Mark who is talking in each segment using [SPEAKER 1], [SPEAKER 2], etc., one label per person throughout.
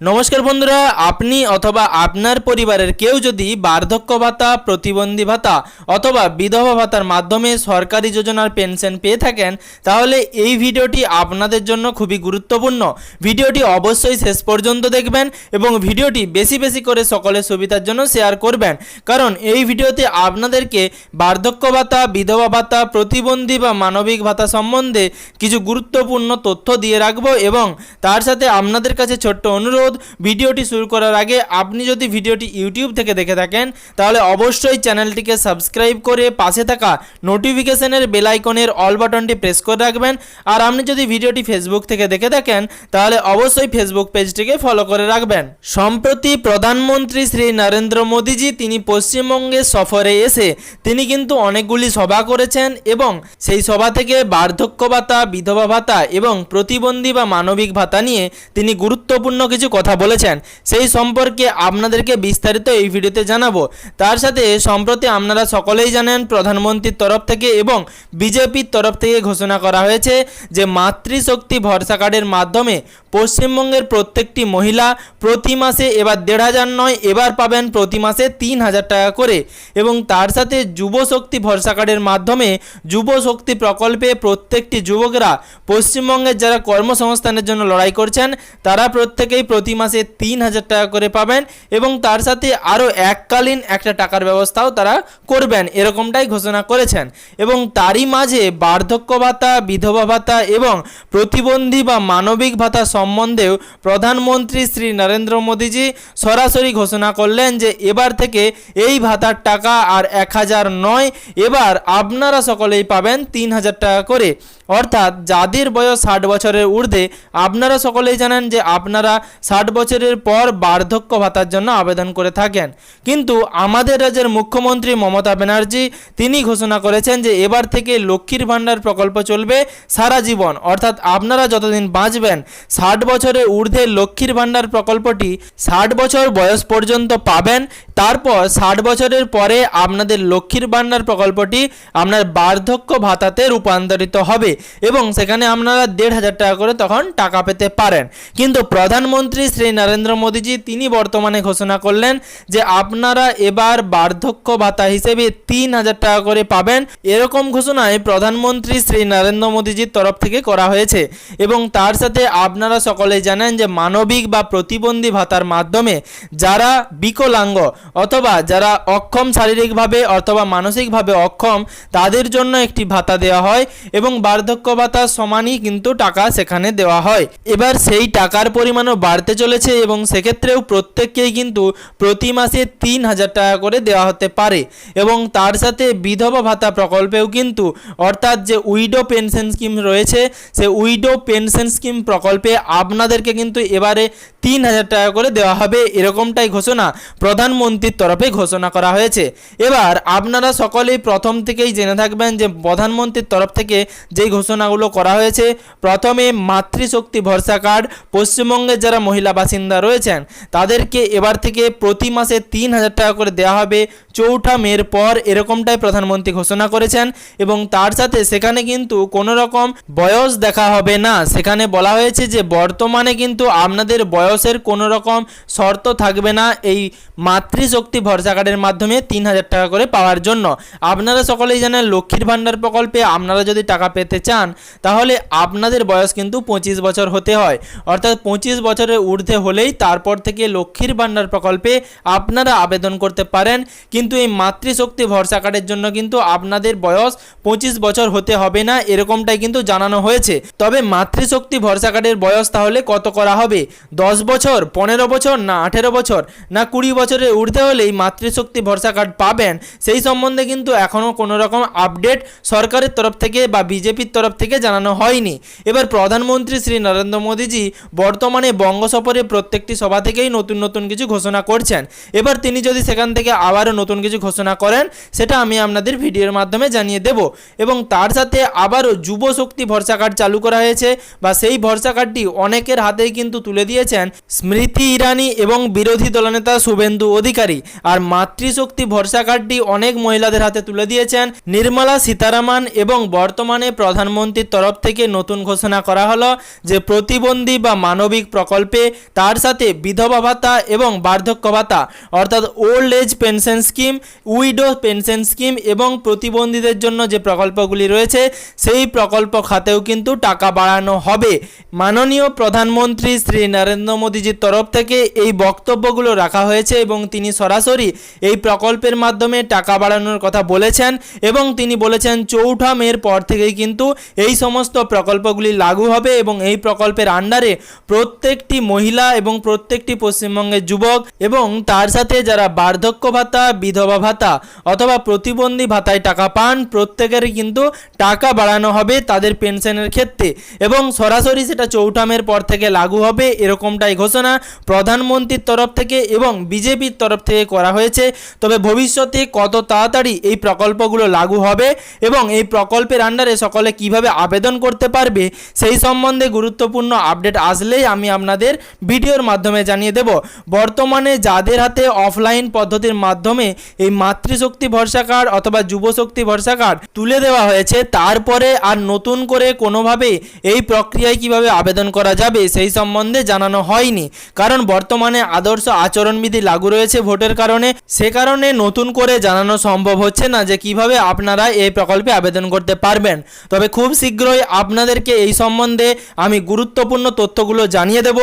[SPEAKER 1] নমস্কার বন্ধুরা, আপনি অথবা আপনার পরিবারের কেউ যদি বার্ধক্য ভাতা, প্রতিবন্ধী ভাতা অথবা বিধবা ভাতার মাধ্যমে সরকারি যোজনার পেনশন পেয়ে থাকেন, তাহলে এই ভিডিওটি আপনাদের জন্য খুবই গুরুত্বপূর্ণ। ভিডিওটি অবশ্যই শেষ পর্যন্ত দেখবেন এবং ভিডিওটি বেশি বেশি করে সকলের সুবিধার জন্য শেয়ার করবেন, কারণ এই ভিডিওতে আপনাদেরকে বার্ধক্য ভাতা, বিধবা ভাতা, প্রতিবন্ধী বা মানবিক ভাতা সম্বন্ধে কিছু গুরুত্বপূর্ণ তথ্য দিয়ে রাখবো এবং তার সাথে আপনাদের কাছে ছোট্ট অনুরোধ, ভিডিওটি শুরু করার আগে আপনি যদি ভিডিওটি ইউটিউব থেকে দেখে থাকেন তাহলে অবশ্যই চ্যানেলটিকে সাবস্ক্রাইব করে পাশে থাকা নোটিফিকেশনের বেল আইকনের অল বাটনটি প্রেস করে রাখবেন। আর আপনি যদি ভিডিওটি ফেসবুক থেকে দেখে থাকেন তাহলে অবশ্যই ফেসবুক পেজটিকে ফলো করে রাখবেন। সম্প্রতি প্রধানমন্ত্রী শ্রী নরেন্দ্র মোদীজি তিনি পশ্চিমবঙ্গে সফরে এসে তিনি কিন্তু অনেকগুলি সভা করেছেন এবং সেই সভা থেকে বার্ধক্য ভাতা, বিধবা ভাতা এবং প্রতিবন্ধী বা মানবিক ভাতা নিয়ে তিনি গুরুত্বপূর্ণ কিছু কথা বলেছেন। সেই সম্পর্কে আপনাদেরকে বিস্তারিত এই ভিডিওতে জানাবো। তার সাথে সম্প্রতি আপনারা সকলেই জানেন প্রধানমন্ত্রীর তরফ থেকে এবং বিজেপির তরফ থেকে ঘোষণা করা হয়েছে যে মাতৃশক্তি ভরসা কার্ডের মাধ্যমে পশ্চিমবঙ্গের প্রত্যেকটি মহিলা প্রতি মাসে এবার ১৫০০ নয়, এবার পাবেন প্রতি মাসে ৩০০০ টাকা করে। এবং তার সাথে যুবশক্তি ভরসা কার্ডের মাধ্যমে যুবশক্তি প্রকল্পে প্রত্যেকটি যুবকরা পশ্চিমবঙ্গের যারা কর্মসংস্থানের জন্য লড়াই করছেন তারা প্রত্যেকেই প্রতি মাসে ৩০০০ টাকা করে পাবেন এবং তার সাথে আরও এককালীন একটা টাকার ব্যবস্থাও তারা করবেন, এরকমটাই ঘোষণা করেছেন। এবং তারই মাঝে বার্ধক্য ভাতা, বিধবা ভাতা এবং প্রতিবন্ধী বা মানবিক ভাতা সম্বন্ধেও প্রধানমন্ত্রী শ্রী নরেন্দ্র মোদীজি সরাসরি ঘোষণা করলেন যে এবার থেকে এই ভাতার টাকা আর ১০০০ নয়, এবার আপনারা সকলেই পাবেন ৩০০০ টাকা করে। অর্থাৎ যাদের বয়স ৬০ বছরের ঊর্ধ্বে, আপনারা সকলেই জানেন যে আপনারা ৬০ বছরের পর বার্ধক্য ভাতার জন্য আবেদন করে থাকেন, কিন্তু আমাদের রাজ্যের মুখ্যমন্ত্রী মমতা ব্যানার্জি তিনি ঘোষণা করেছেন যে এবার থেকে লক্ষ্মীর ভাণ্ডার প্রকল্প চলবে সারা জীবন। অর্থাৎ আপনারা যতদিন বাঁচবেন ৬০ বছরের ঊর্ধ্বে লক্ষ্মীর ভাণ্ডার প্রকল্পটি ৬০ বছর বয়স পর্যন্ত পাবেন। তারপর ৬০ বছরের পরে আপনাদের লক্ষ্মীর ভাণ্ডার প্রকল্পটি আপনার বার্ধক্য ভাতাতে রূপান্তরিত হবে এবং সেখানে আপনারা ১৫০০ টাকা করে তখন টাকা পেতে পারেন। কিন্তু প্রধানমন্ত্রী শ্রী নরেন্দ্র মোদীজি তিনি বর্তমানে ঘোষণা করলেন যে আপনারা এবার বার্ধক্য ভাতা হিসেবে ৩০০০ টাকা করে পাবেন। এরকম ঘোষণায় প্রধানমন্ত্রী শ্রী নরেন্দ্র মোদীজির তরফ থেকে করা হয়েছে। এবং তার সাথে আপনারা সকলেই জানেন যে মানবিক বা প্রতিবন্ধী ভাতার মাধ্যমে যারা বিকলাঙ্গ অথবা যারা অক্ষম শারীরিকভাবে অথবা মানসিকভাবে অক্ষম তাদের জন্য একটি ভাতা দেওয়া হয় এবং বার্ধক্য ভাতার সমানই কিন্তু টাকা সেখানে দেওয়া হয়। এবার সেই টাকার পরিমাণও বাড়তে চলেছে এবং সেক্ষেত্রেও প্রত্যেককেই কিন্তু প্রতি মাসে ৩০০০ টাকা করে দেওয়া হতে পারে। এবং তার সাথে বিধবা ভাতা প্রকল্পেও কিন্তু অর্থাৎ যে উইডো পেনশন স্কিম রয়েছে সে উইডো পেনশন স্কিম প্রকল্পে আপনাদেরকে কিন্তু এবারে ৩০০০ টাকা করে দেওয়া হবে, এরকমটাই ঘোষণা প্রধানমন্ত্রীর তরফে ঘোষণা করা হয়েছে। এবার আপনারা সকলেই প্রথম থেকেই জেনে থাকবেন যে প্রধানমন্ত্রীর তরফ থেকে যেই ঘোষণাগুলো করা হয়েছে, প্রথমে মাতৃশক্তি ভরসা কার্ড পশ্চিমবঙ্গের যারা মহিলা বাসিন্দা রয়েছেন তাদেরকে এবার থেকে প্রতি মাসে ৩০০০ টাকা করে দেওয়া হবে ৪ঠা মের পর, এরকমটাই প্রধানমন্ত্রী ঘোষণা করেছেন। এবং তার সাথে সেখানে কিন্তু কোনো রকম বয়স দেখা হবে না, সেখানে বলা হয়েছে যে বর্তমানে কিন্তু আপনাদের বয়সের কোনো রকম শর্ত থাকবে না এই মাতৃশক্তি ভরসা কার্ডের মাধ্যমে ৩০০০ টাকা করে পাওয়ার জন্য। আপনারা সকলেই জানেন লক্ষ্মীর ভাণ্ডার প্রকল্পে আপনারা যদি টাকা পেতে চান তাহলে আপনাদের বয়স কিন্তু ২৫ বছর হতে হয়, অর্থাৎ ২৫ বছরের ঊর্ধ্বে হলেই তারপর থেকে লক্ষ্মীর ভাণ্ডার প্রকল্পে আপনারা আবেদন করতে পারেন। কিন্তু এই মাতৃশক্তি ভরসা কার্ডের জন্য কিন্তু আপনাদের বয়স ২৫ বছর হতে হবে না, এরকমটাই কিন্তু জানানো হয়েছে। তবে মাতৃশক্তি ভরসা কার্ডের বয়স তাহলে কত করা হবে? ১০ বছর, ১৫ বছর, না ১৮ বছর, না ২০ বছরের ঊর্ধ্বে হলেই মাতৃশক্তি ভরসা কার্ড পাবেন? সেই সম্বন্ধে কিন্তু এখনও কোনো রকম আপডেট সরকারের তরফ থেকে বা বিজেপির তরফ থেকে জানানো হয়নি। এবার প্রধানমন্ত্রী শ্রী নরেন্দ্র মোদীজি বর্তমানে বঙ্গ সফরে প্রত্যেকটি সভা থেকেই নতুন নতুন কিছু ঘোষণা করছেন। এবার তিনি যদি সেখান থেকে আবারও নতুন নতুন কিছু ঘোষণা করেন সেটা আমি আপনাদের ভিডিওর মাধ্যমে জানিয়ে দেব। এবং তার সাথে আবারও যুব শক্তি ভরসা কার্ড চালু করা হয়েছে, বা সেই ভরসা কার্ডটি অনেকের হাতেই কিন্তু তুলে দিয়েছেন স্মৃতি ইরানি এবং বিরোধী দলনেতা শুভেন্দু অধিকারী। আর মাতৃশক্তি ভরসা কার্ডটি অনেক মহিলাদের হাতে তুলে দিয়েছেন নির্মলা সীতারামন। এবং বর্তমানে প্রধানমন্ত্রীর তরফ থেকে নতুন ঘোষণা করা হলো যে প্রতিবন্ধী বা মানবিক প্রকল্পে তার সাথে বিধবা ভাতা এবং বার্ধক্য ভাতা অর্থাৎ old age pension scheme, widow pension scheme এবং প্রতিবন্ধীদের জন্য যে প্রকল্পগুলি রয়েছে সেই প্রকল্প খাতেও কিন্তু টাকা বাড়ানো হবে। মাননীয় প্রধানমন্ত্রী শ্রী নরেন্দ্র মোদীজির তরফ থেকে এই বক্তব্যগুলো রাখা হয়েছে এবং তিনি সরাসরি এই প্রকল্পের মাধ্যমে টাকা বাড়ানোর কথা বলেছেন। এবং তিনি বলেছেন 4 মের পর থেকেই কিন্তু এই সমস্ত প্রকল্পগুলি লাগু হবে এবং এই প্রকল্পের আন্ডারে প্রত্যেকটি মহিলা এবং প্রত্যেকটি পশ্চিমবঙ্গের যুবক এবং তার সাথে যারা বার্ধক্য ভাতা, বিধবা ভাতা অথবা প্রতিবন্ধী ভাতায় টাকা পান প্রত্যেকেরই কিন্তু টাকা বাড়ানো হবে তাদের পেনশনের ক্ষেত্রে। এবং সরাসরি সেটা 4 মের পর থেকে লাগু হবে এরকমটাই ঘোষণা প্রধানমন্ত্রীর তরফ থেকে এবং বিজেপির তরফ থেকে করা হয়েছে। তবে ভবিষ্যতে কত তাড়াতাড়ি এই প্রকল্পগুলো লাগু হবে এবং এই প্রকল্পের আন্ডারে সকলে কিভাবে আবেদন করতে পারবে সেই সম্বন্ধে গুরুত্বপূর্ণ আপডেট আসলেই আমি আপনাদের ভিডিওর মাধ্যমে জানিয়ে দেব। বর্তমানে যাদের হাতে অফলাইন পদ্ধতির মাধ্যমে এই মাতৃশক্তি ভরসা কার্ড অথবা যুবশক্তি ভরসা কার্ড তুলে দেওয়া হয়েছে, তারপরে আর নতুন করে কোনোভাবে এই প্রক্রিয়ায় কিভাবে আবেদন করা যাবে সেই সম্বন্ধে জানানো হয়নি। কারণ বর্তমানে আদর্শ আচরণবিধি লাগু রয়েছে ভোটের কারণে, সে কারণে নতুন করে জানানো সম্ভব হচ্ছে না যে কিভাবে আপনারা এই প্রকল্পে আবেদন করতে পারবেন। তবে খুব শীঘ্রই আপনাদেরকে এই সম্বন্ধে আমি গুরুত্বপূর্ণ তথ্যগুলো জানিয়ে দেব।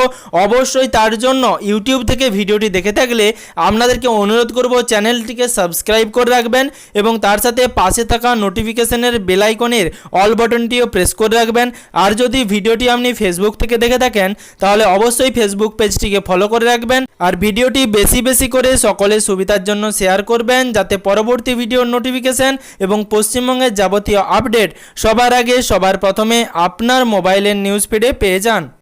[SPEAKER 1] অবশ্যই তার জন্য ইউটিউব থেকে ভিডিওটি দেখে থাকলে আপনাদেরকে অনুরোধ করব চ্যানেলটিকে সাবস্ক্রাইব করে রাখবেন এবং তার সাথে পাশে থাকা নোটিফিকেশনের বেল আইকনের অল বাটনটিও প্রেস করে রাখবেন। আর যদি ভিডিওটি আপনি ফেসবুক থেকে দেখে থাকেন তাহলে অবশ্যই ফেসবুক পেজটিকে ফলো করে রাখবেন আর ভিডিওটি বেশি বেশি করে সকলের সুবিধার জন্য শেয়ার করবেন, যাতে পরবর্তী ভিডিওর নোটিফিকেশন এবং পশ্চিমবঙ্গের যাবতীয় আপডেট সবার আগে সবার প্রথমে আপনার মোবাইলের নিউজ ফিডে পেয়ে যান।